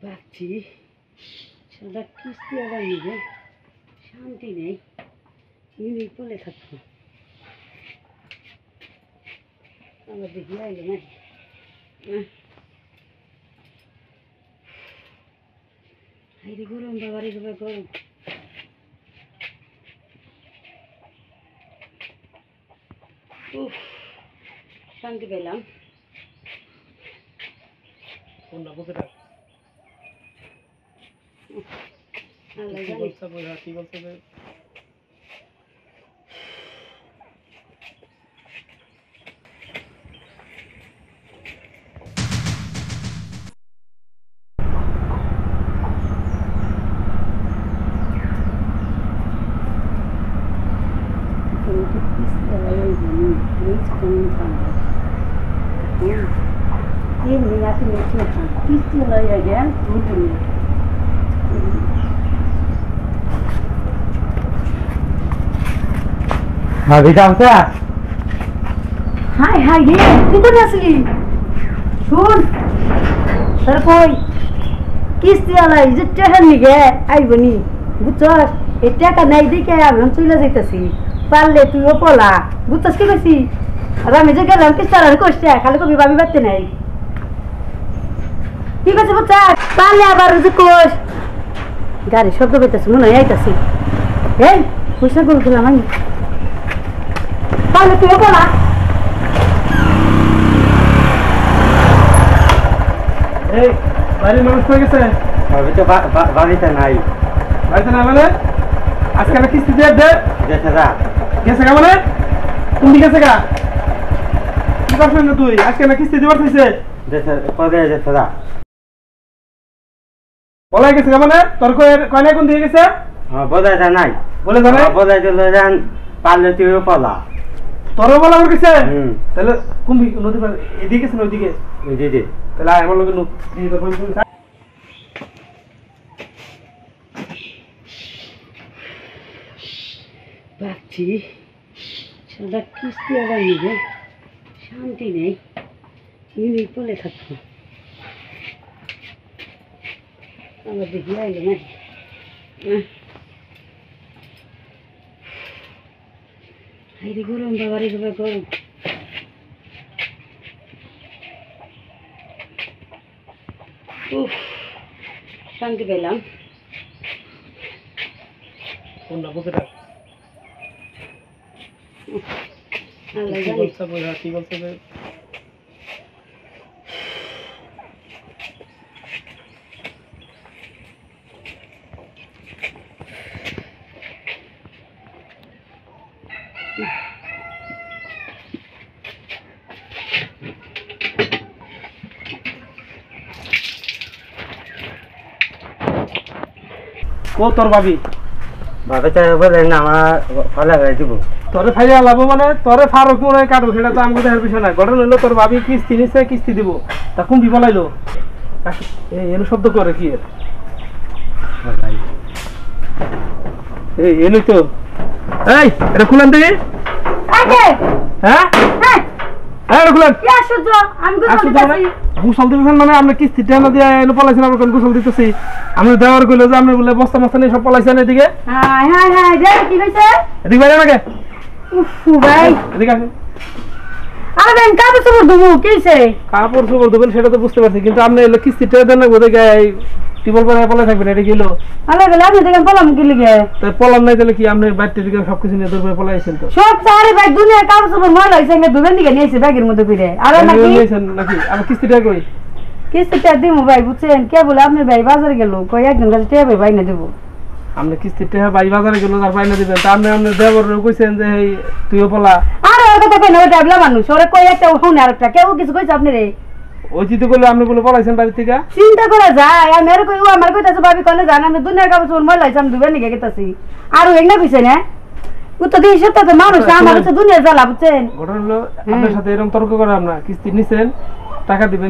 ভাবছি সারা কিস্তি আবার নিবে, শান্তি নেই, নিমেই পলে থাকবো। আবার দেখি আইলো নাকি। হাইরে গরম, বাবারে বাবা গরম। উফ, শান্তি পেলাম। আল্লাহ জানে। হাই হাই রে, তুই কোথায় আসলি? শুন তোর কই কিস্তি আলাই যে টাকা নিগে আইবনি, বুঝছস? এই টাকা নাই দেখে আমি চলে যাইতেছি। পারলে তুইও পলা, বুঝছস কি কইছি? আর আমি যে গেলাম কিস্তি আলাই কইছে খালি কবি ভাবি বাড়তে নাই। কি কইছে বুঝছস? পারলে আবার যে কইস গাড়ি শব্দ পেতেছে, মনে হয় আইতাছি। এই পয়সা গুলো দিলাম আমি, পারলে তুইও পলা। এই বাড়ির মানুষ কই গেছে? বাড়িতে নাই। বাড়িতে না মানে আজকে আমি কিস্তি দিয়ে দে গেছে যা গেছে গা মানে তুমি গেছে গা কি করছিস না তুই? আজকে আমি কিস্তি দিবার চাইছে গেছে পরে গেছে যা বলাই গেছে গা মানে তোর কয়না কোন দিয়ে গেছে? বোঝাই যা নাই বলে জানে বোঝাই চলে যান, পারলে তুইও পলা। তোরও বলা আমার গেছে? তাহলে কুম্ভি নদী এদিকে গেছে না ওইদিকে? দিদি তাহলে আমার লোক দিয়ে তোর ভাবছি সারা কিস্তি আবার নিবে, শান্তি নেই, নিমেই পলে থাকবো। আবার দেখি আইলো নাকি। হাইরে গরম, বাবারে বাবা গরম। উফ, শান্তি পেলাম। কোনটা বুকেটা? আল্লাহ কি জানে। বলছে বোঝা, কি বলছে? ও তোর ভাবি ভাবে চাই বলে না আমার ফলে হয়ে দিব। তোরে ফাইয়া লাভ মানে তোরে ফারুক মনে কাটবো, সেটা তো আমাকে দেখার বিষয় না। ঘটনা হইলো তোর ভাবি কিস্তি নিচ্ছে, কিস্তি দিব, তা কোন বিপলাইলো এনে শব্দ করে কি এনে তো এই এটা খুলেন দেখি। হ্যাঁ মানে আপনি কিস্তিটা না দিয়ে এনে পলাইছেন, আমরা কোন গোসল দিতেছি আমি দেওয়ার কইলো যে আপনি বলে বস্তা মস্তা নিয়ে সব পলাইছেন এদিকে। এদিকে বাইরে নাকি এদিকে আসেন। কাপড় চোপড় দেবো কিসে? কাপড় চোপড় দেবেন সেটা তো বুঝতে পারছি, কিন্তু আপনি এলো কিস্তিটা দেন না বোধ টিবল পরে পলাই থাকবেন, এটা গেলো পলাম কি লিগে পলাম নাই তাহলে কি আপনি বাড়িতে দিকে সবকিছু নিয়ে দৌড় পলাইছেন? তো সব সারে ব্যাগ দুনিয়ার কাপড় চোপড় ময়লা হয়েছে, দুবেন দিকে নিয়েছে ব্যাগের মধ্যে করে। আর নাকি আমার কিস্তিটা কই? কিস্তিটা দিব ভাই, বুঝছেন? কে বলে আপনার ভাই বাজারে গেল, কই একজন কাছে টেবে ভাই না দেবো। আপনি কিস্তিটা ভাই বাজারে গেল তার বাইনা দিবেন, তা আপনি আপনার দেবর কইছেন যে এই তুইও পলা। আরে ওর কথা কই না, ওটা ডাবলা মানুষ, ওরে কই একটা শুনে আরেকটা কেউ কিছু কইছে আপনি রে? ওই চিন্তা করলে আপনি বলে পলাইছেন বাড়ি থেকে? চিন্তা করা যায়? আমি আর কই ও আমার কইতাছে ভাবি কলে জান আমি দুনিয়ার কাপড় চোপড় ময়লা হয়েছে আমি দুবেন দিকে গেতাছি। আর ও এগনা কইছে না উত্তর দিয়ে সত্য তো মানুষ আমার হচ্ছে দুনিয়ার জ্বালা, বুঝছেন? ঘটনা হলো আপনার সাথে এরকম তর্ক করা, আপনার কিস্তি নিছেন টাকা দিবেন।